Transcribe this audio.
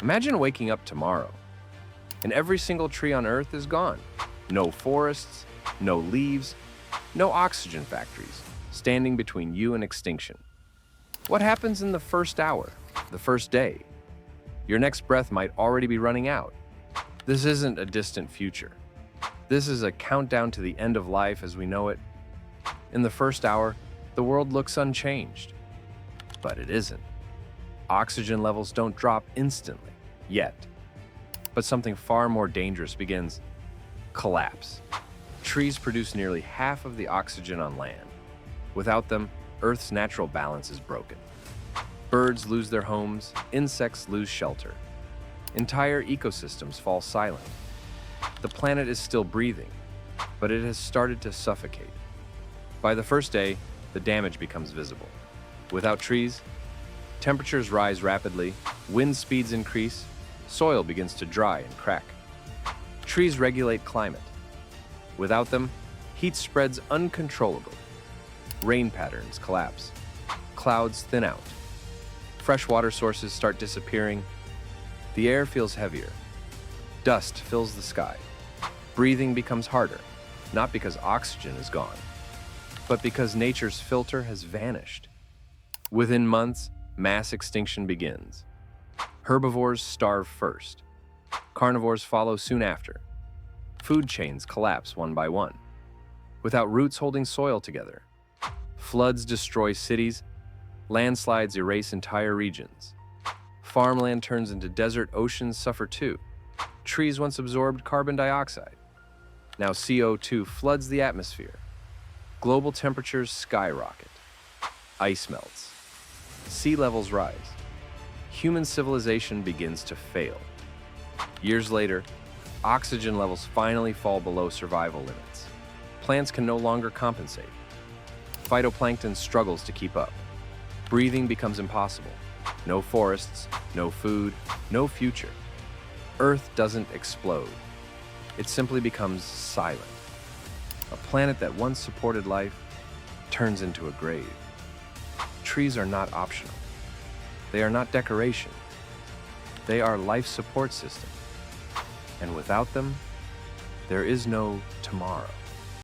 Imagine waking up tomorrow, and every single tree on Earth is gone. No forests, no leaves, no oxygen factories, standing between you and extinction. What happens in the first hour, the first day? Your next breath might already be running out. This isn't a distant future. This is a countdown to the end of life as we know it. In the first hour, the world looks unchanged. But it isn't. Oxygen levels don't drop instantly, yet. But something far more dangerous begins: collapse. Trees produce nearly half of the oxygen on land. Without them, Earth's natural balance is broken. Birds lose their homes, insects lose shelter. Entire ecosystems fall silent. The planet is still breathing, but it has started to suffocate. By the first day, the damage becomes visible. Without trees, temperatures rise rapidly, wind speeds increase, soil begins to dry and crack. Trees regulate climate. Without them, heat spreads uncontrollably. Rain patterns collapse. Clouds thin out. Fresh water sources start disappearing. The air feels heavier. Dust fills the sky. Breathing becomes harder, not because oxygen is gone, but because nature's filter has vanished. Within months, mass extinction begins. Herbivores starve first. Carnivores follow soon after. Food chains collapse one by one, without roots holding soil together. Floods destroy cities. Landslides erase entire regions. Farmland turns into desert. Oceans suffer too. Trees once absorbed carbon dioxide. Now CO2 floods the atmosphere. Global temperatures skyrocket. Ice melts. Sea levels rise. Human civilization begins to fail. Years later, oxygen levels finally fall below survival limits. Plants can no longer compensate. Phytoplankton struggles to keep up. Breathing becomes impossible. No forests, no food, no future. Earth doesn't explode. It simply becomes silent. A planet that once supported life turns into a grave. Trees are not optional. They are not decoration. They are life support system. And without them, there is no tomorrow.